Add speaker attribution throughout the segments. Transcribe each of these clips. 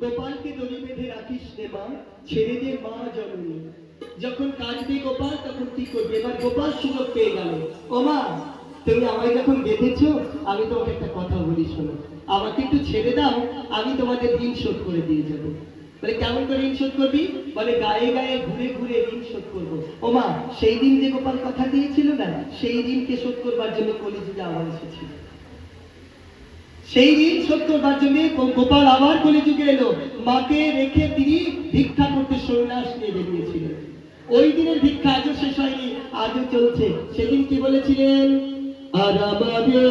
Speaker 1: গোপালকে দড়ি বেঁধে রাখিস রে মা, ছেড়ে দে মা জননী। যখন কাঁদবে গোপাল তখন কি করবে? এবার গোপাল সুযোগ পেয়ে গেল। ও মা, তুমি আমায় যখন বেঁধেছো, আমি তোমাকে একটা কথা বলি, শোনো। আমাকে একটু ছেড়ে দাও, আমি তোমাদের ঋণ শোধ করে দিয়ে যাবো। বলে কেমন করে ঋণ শোধ করবি? বলে গায়ে গায়ে ঘুরে ঘুরে ঋণ শোধ করবো। ও মা, সেই দিন যে গোপাল কথা দিয়েছিল না, সেই ঋণকে শোধ করবার জন্য কলিযুগে আবার এসেছিল। সেই ঋণ শোধ করবার জন্য গোপাল আবার কলিযুগে এলো। মাকে রেখে তিনি ভিক্ষা করতে সন্ন্যাস নিয়ে বেরিয়েছিলেন। ওই দিনের ভিক্ষা আজও শেষ হয়নি, আজও চলছে। সেদিন কি বলেছিলেন? আর আমাদের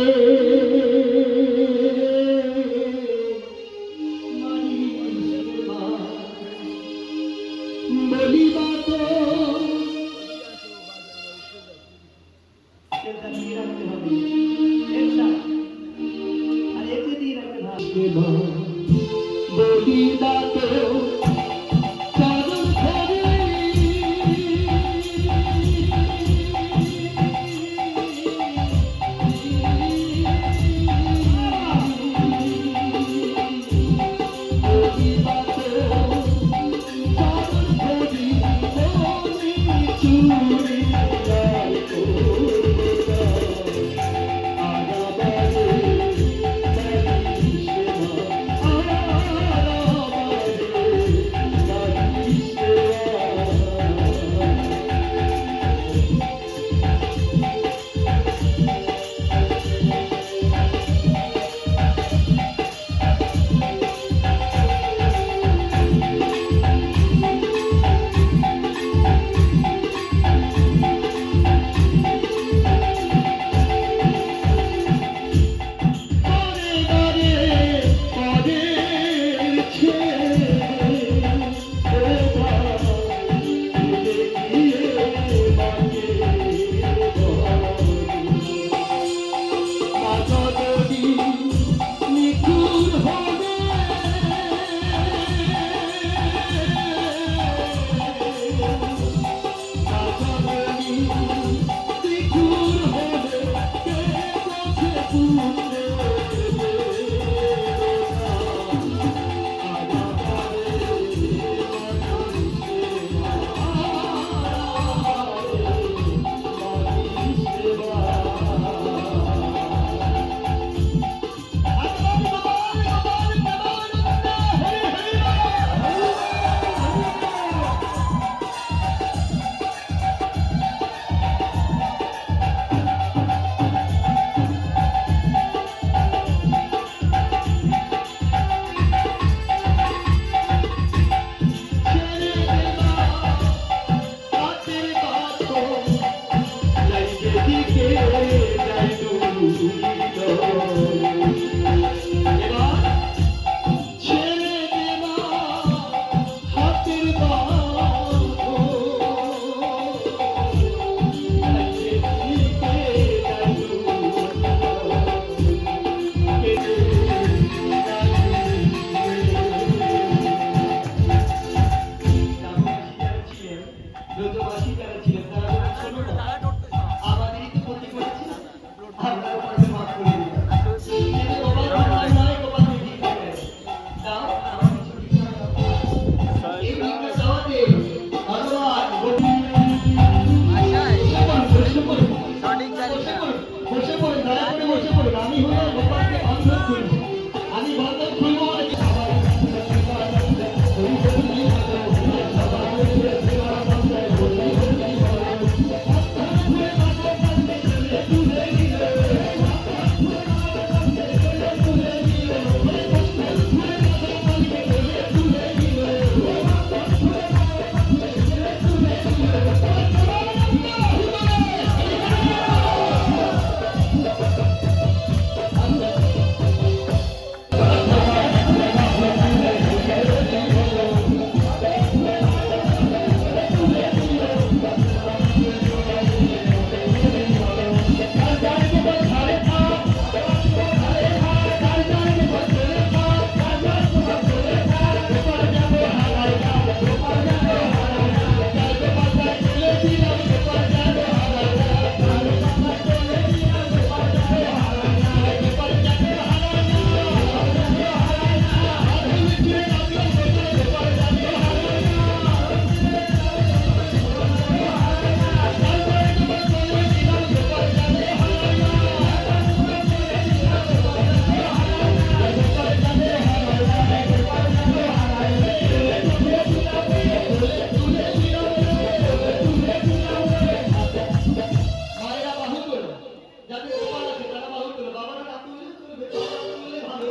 Speaker 1: যাদের গোপাল আছে তারা বাহু তোলে, বাবারা না তুললে চলবে, বাবারা তুললে ভালো।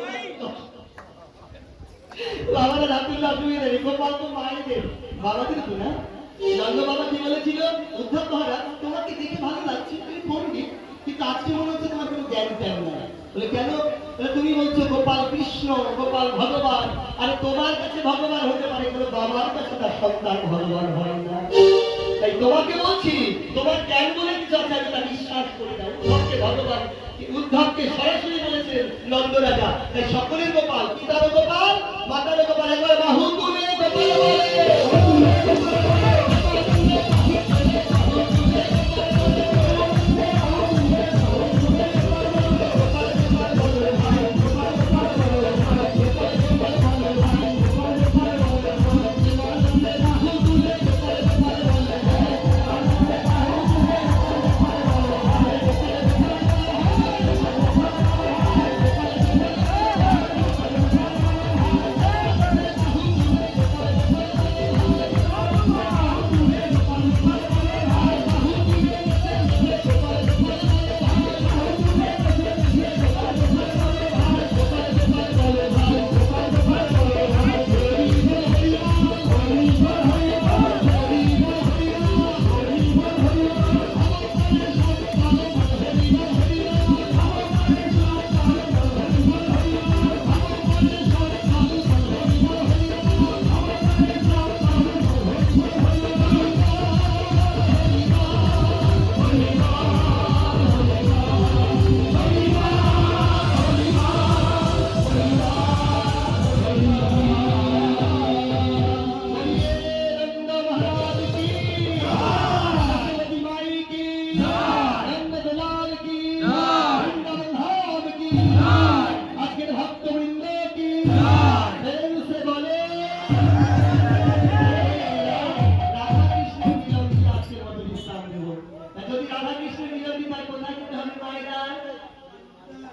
Speaker 1: বাবারা না তুললে অসুবিধা নেই, গোপাল তো মায়েদের, বাবাদের তো না। নন্দ বাবা কি বলেছিল, উদ্ধব মহারাজ তোমাকে দেখে ভালো লাগছে, তুমি পণ্ডিত, কিন্তু আজকে মনে হচ্ছে তোমার কোনো জ্ঞান ট্যান নাই। বলে কেন? তুমি বলছো গোপাল কৃষ্ণ, গোপাল ভগবান, আরে তোমার কাছে ভগবান হতে পারে, কিন্তু বাবার কাছে তার সন্তান ভগবান হয় না। তাই তোমাকে বলছি, তোমার জ্ঞান বলে কিছু আছে, আমি তা বিশ্বাস করি না। উদ্ধবকে ভগবান, উদ্ধবকে সরাসরি বলেছেন নন্দ রাজা। তাই সকলের গোপাল, পিতারও গোপাল, মাতারও গোপাল, একবার বাহু তুলে গোপাল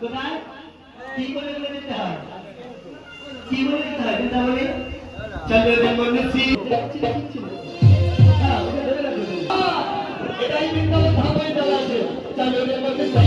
Speaker 1: কোথায় কি করে বলে দিতে হয়, কি বলে দিতে হয় বৃন্দাবনে? চলো রে মনসি, এটাই বৃন্দাবন ধাম হয়ে দাঁড়াচ্ছে। চলো রে মনসি,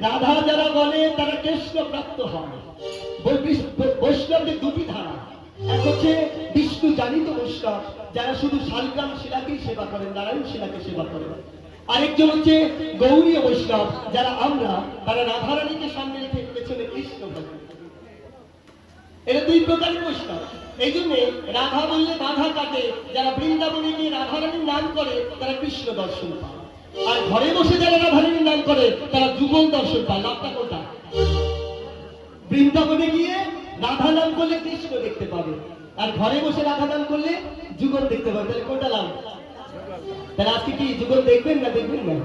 Speaker 1: রাধা যারা বলে তারা কৃষ্ণ প্রাপ্ত হয়। বৈষ্ণবদের দুটি ধারা, এক হচ্ছে বিষ্ণু জানিত বৈষ্ণব, যারা শুধু শালগ্রাম শিলাকেই সেবা করেন, নারায়ণ শিলাকে সেবা করেন। আরেকজন হচ্ছে গৌরীয় বৈষ্ণব, যারা আমরা, তারা রাধারানীকে সামনে রেখে পেছনে কৃষ্ণ ভক্ত। এরা দুই প্রকারের বৈষ্ণব। এই জন্য রাধা বললে বাধা কাটে, যারা বৃন্দাবনে গিয়ে রাধারানীর নাম করে তারা কৃষ্ণ দর্শন পায়, আর ঘরে বসে যারা রাধারানীর নাম করে তারা যুগল দর্শন পায়। লাভটা কোনটা? বৃন্দাবনে গিয়ে রাধা নাম করলে কৃষ্ণ দেখতে পাবে, আর ঘরে বসে রাধা নাম করলে যুগল দেখতে পাবে। তাহলে কোনটা লাভ? তাহলে আজকে কি যুগল দেখবেন না দেখবেন না?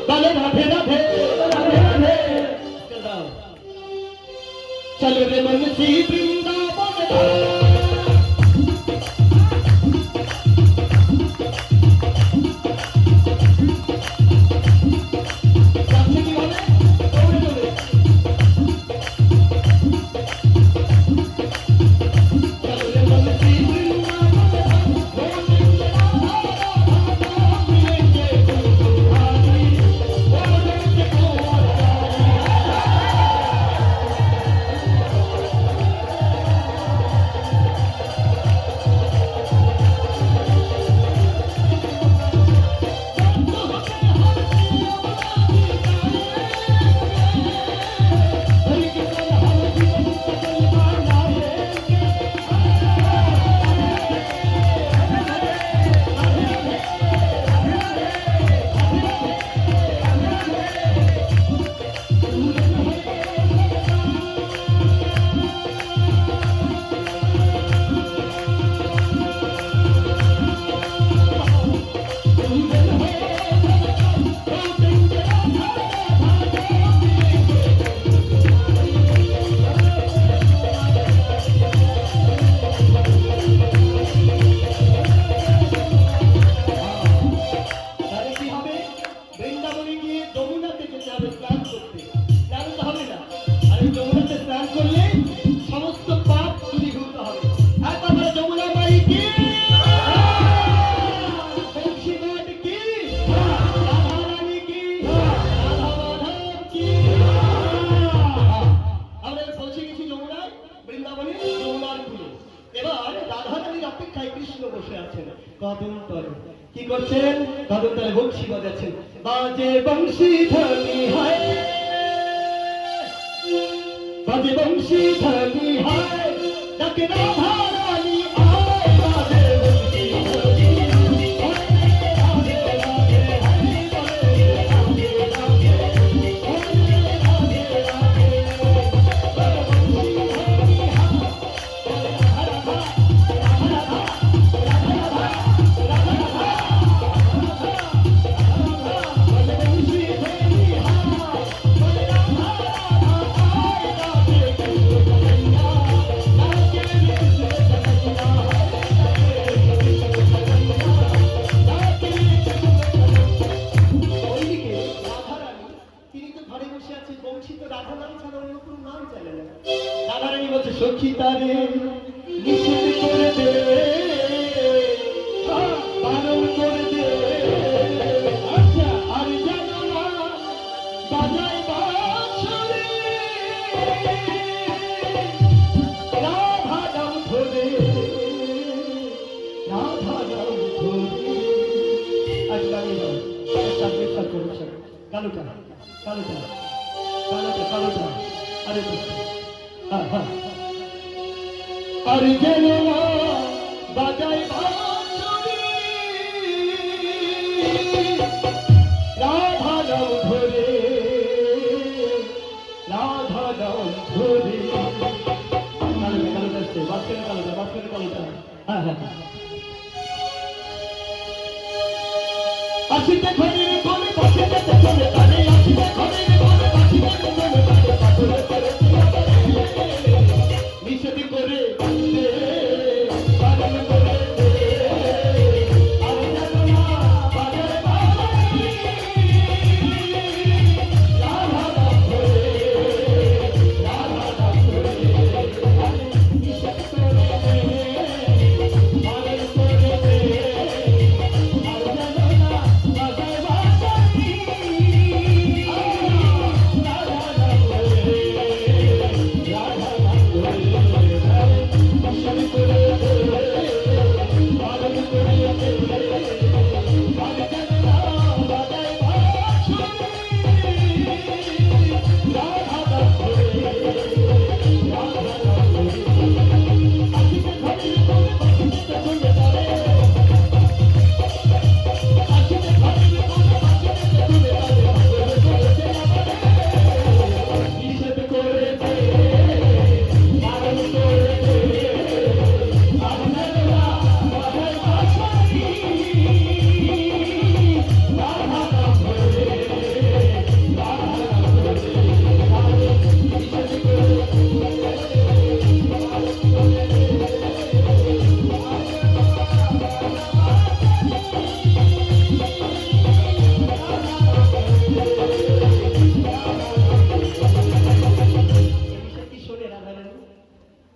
Speaker 1: তাহলে রাধে রাধে রাধে রাধে চলো রে মনসি বৃন্দাবন। দাদুর তালে বংশী বাজাচ্ছেন, বাজে বংশী ধ্বনি হায়, বাজে বংশী ধ্বনি হায়, ডাকে রাধা রানী আয়, বাজে বংশী ধ্বনি সখী তারে নিষেধ করে দে, বারণ করে দে, আচ্ছা আর জানো না বাজাই বাঁশরি, রাধা নাম ধরে, রাধা নাম ধরে। আচ্ছা কালুটা কালুটা কালুটা কালুটা, আরে হ্যাঁ হ্যাঁ, আর যেন না বাজাই বাঁশরি, রাধা নাম ধরে, রাধা নাম ধরে। কালুটা কালুটা আসছে, বাঁশখালী কালুটা, বাঁশখালী কালুটা, হ্যাঁ হ্যাঁ। আসিতে ঘরের কোণে বসিতে চলে তারে, আসিতে ঘরের কোণে বসিতে চলে তারে, পাগল করে নিষেধ করে দে, বারণ করে দে, আর জানো না বাজার বাঁশরি, রাধা নাম ধরে, রাধা নাম ধরে, নিষেধ করে দে, বারণ করে দে, আর জানো না বাজার বাঁশরি, রাধা নাম ধরে, রাধা নাম ধরে।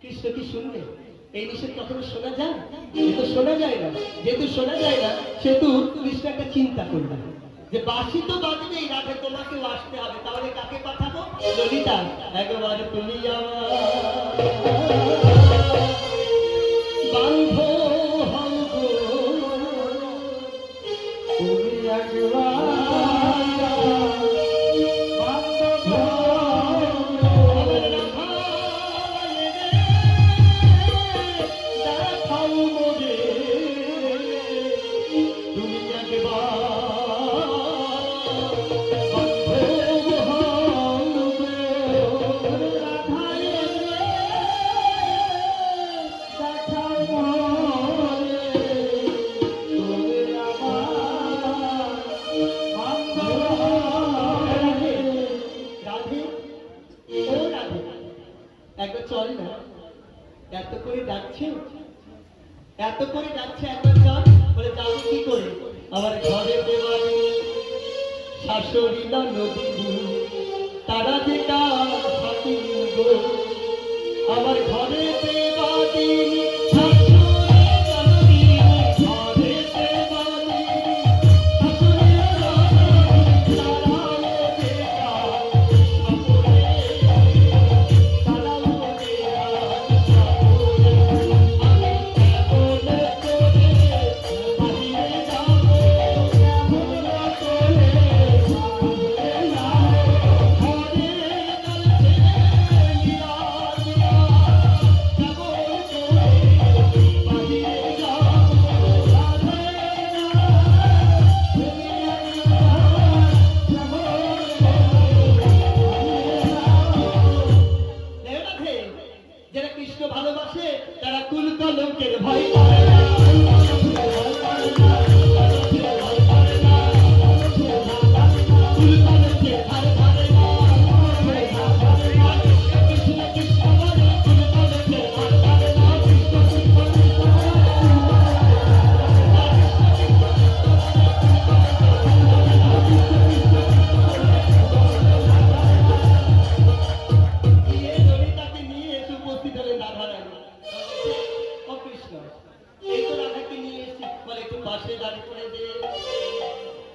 Speaker 1: কৃষ্ণ কি শুনবে? এই নিষেধ কখনো শোনা যায়? যেহেতু শোনা যায় না, যেহেতু শোনা যায় না, সেহেতু কৃষ্ণ একটা চিন্তা করবে যে বাঁশি তো বাজবে, এই রাতে তোমাকেও আসতে হবে, তাহলে কাকে পাঠাবো? ললিতা, একবার তুমি আমার বান্ধব হও গো, তুমি একবার চল না, এত করে ডাকছে, এত করে ডাকছে, একবার চল। বলে যাবো কি করে? আমার ঘরে দেওয়ানি শাশুড়ি না নদী, তারা যে কার সাথী গো, আমার ঘরে দেওয়ানি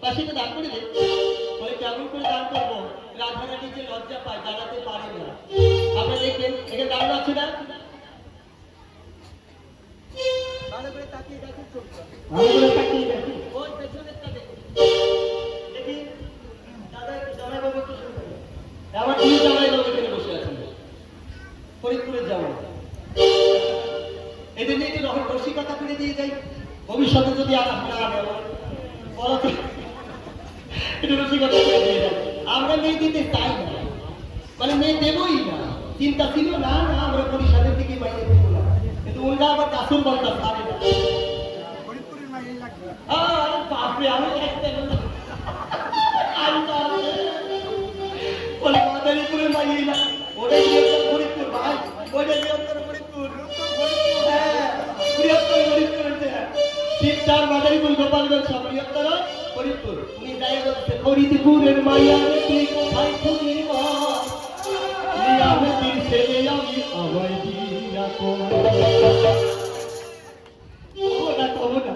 Speaker 1: বাসিটা দাঁড় করে দে। বলে কেমন করে দাঁড় করবো? রাধারানী যে লজ্জা পায়, দাঁড়াতে পারে না। আপনারা দেখবেন এখানে দাঁড়ানো আছে না, ভালো করে তাকিয়ে দেখুন, ভালো করে তাকিয়ে দেখুন, ওই পেছনেরটা দেখুন। দেখি দাদা একটু জামাইবাবু একটু শুরু করুন। আমার দুই জামাইবাবু এখানে বসে আছেন, ফরিদপুরের জামাই। এদের নিয়ে একটু রসিকতা করে দিয়ে যাই, ভবিষ্যতে যদি আর আপনারা বলা তো একটু রসিকতা করে দিয়ে যাই। আমরা মেয়ে দিতে চাই না, মানে মেয়ে দেবই না, চিন্তা ছিল না, না আমরা পরিষদের দিকে বাইরে দেবো না, কিন্তু ওইটা আবার কাসুর বলতাম পারে না। বাপরে আমি বলে মাদারীপুরের মাইয়ে না, ওটাই বৃহত্তর ফরিদপুর ভাই, ওটাই বৃহত্তর ফরিদপুর, বৃহত্তর ফরিদপুরের শিবচার মাদারীপুর গোপালগঞ্জ সব বৃহত্তর ফরিদপুর। উনি যাই বলছে ফরিদপুরের মাইয়া তুই কোথায় খুঁজির নিয়ামতির ছেলে আমি আমায় দিনা না কব না,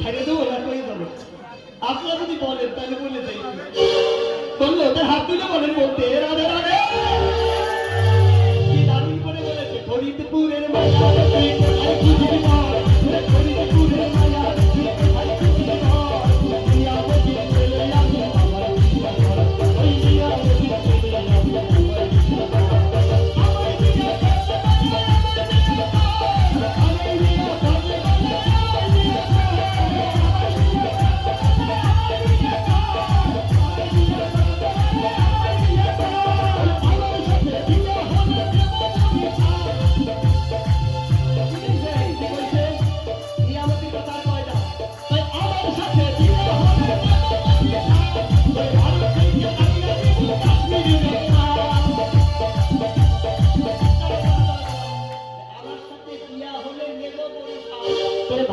Speaker 1: ছেড়ে দেবো না, কই যাবো? আপনারা যদি বলেন তাহলে বলে যাই, বললো ওদের হাত তুলে বলেন বলতে রাধে রাধে। কি দারুণ করে বলেছে, ফরিদপুরের মাইয়া তুই কোথায় খুঁজির ফরিদপুরের মাইয়া তুই কোথায় খুঁজির নিয়ামতির ছেলে আমি আমায় দিনা ওই নিয়ামতির ছেলে আমি আমায় দিনা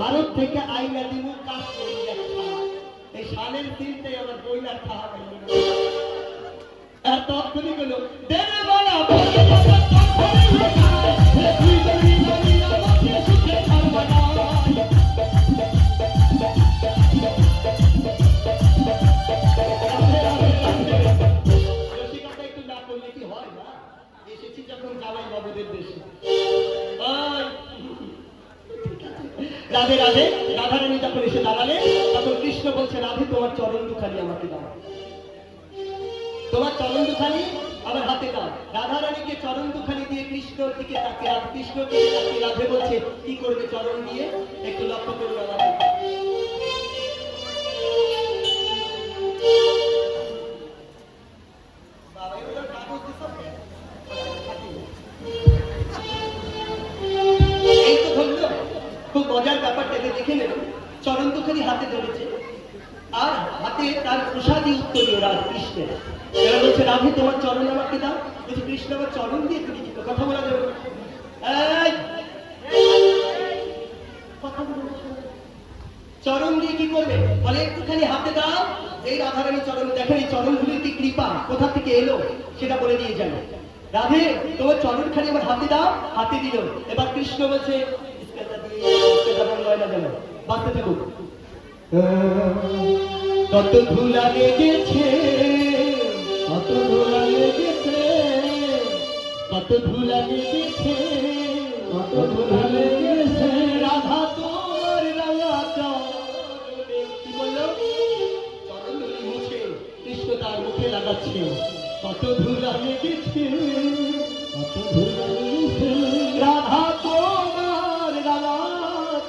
Speaker 1: ভারত থেকে আইনা দিব কাজ করি এই সালের দিনটাই আমার বইনার খাওয়া আর তখনই গেল দেবে বলা রসিকতা একটু না করলে কি হয় না? এসেছি যখন জামাই বাবুদের দেশে। রাধে রাধে। রাধারানী যখন এসে দাঁড়ালে তখন কৃষ্ণ বলছে রাধে তোমার চরণ দুখানি আমাকে দাও, তোমার চরণ দুখানি আমার হাতে দাও। রাধারানীকে চরণ দুখানি দিয়ে কৃষ্ণর দিকে তাকিয়ে, কৃষ্ণর দিকে তাকিয়ে রাধে বলছে কি করবে চরণ দিয়ে? একটু লক্ষ্য করুন আমাদের। এই তো ধরলো, খুব মজার ব্যাপারটাকে দেখে নেব। চরণ দুখানি হাতে ধরেছে আর হাতে তার প্রসাদী উত্তরীয় রাধ কৃষ্ণের। এরা বলছে রাধে তোমার চরণ আমাকে দাও। বলছে কৃষ্ণ আমার চরণ দিয়ে তুমি কি কথা বলা যাবে? চরণ দিয়ে কি করবে? বলে একটুখানি হাতে দাও। এই রাধারানী চরণ দেখেন, এই চরণগুলির কি কৃপা, কোথা থেকে এলো সেটা বলে দিয়ে যাবে। রাধে তোমার চরণখানি আমার হাতে দাও। হাতে দিল। এবার কৃষ্ণ বলছে বাঁচতে থাকুক। কত ধুলা লেগেছে, কত ধুলা লেগেছে, কত ধুলা লেগেছে, কত ধুলা লেগেছে রাধা তোমার রাঙা চরণে। কি বললো? চরণ ধুলি মুছে কৃষ্ণ তার মুখে লাগাচ্ছে। কত ধুলা লেগেছে, কত ধুলা লেগেছে রাধা তোমার রাঙা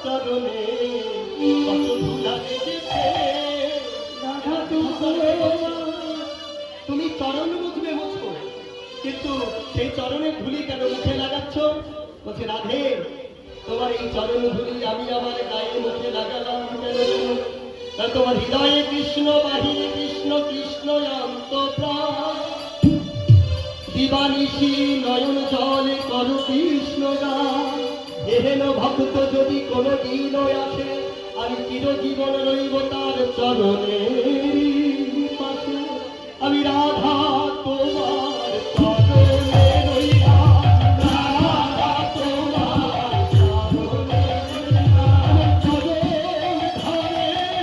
Speaker 1: চরণে। কত ধুলা লেগেছে রাধা তোমার। তুমি চরণ মুছবে মুছবো, কিন্তু সেই চরণের ধুলি কেন মুখে লাগাচ্ছ? বলছে রাধে তোমার এই চরণ ধুলি আমি আমার গায়ে মুখে লাগালাম কেন? তোমার হৃদয়ে কৃষ্ণ, বাহিরে কৃষ্ণ, কৃষ্ণ অন্তঃপ্রাণ। দিবানিশি নয়ন জলে কর কৃষ্ণ গান। এহেন ভক্ত যদি কোনো দিন আসে আমি চিরজীবন রইব তার চরণে।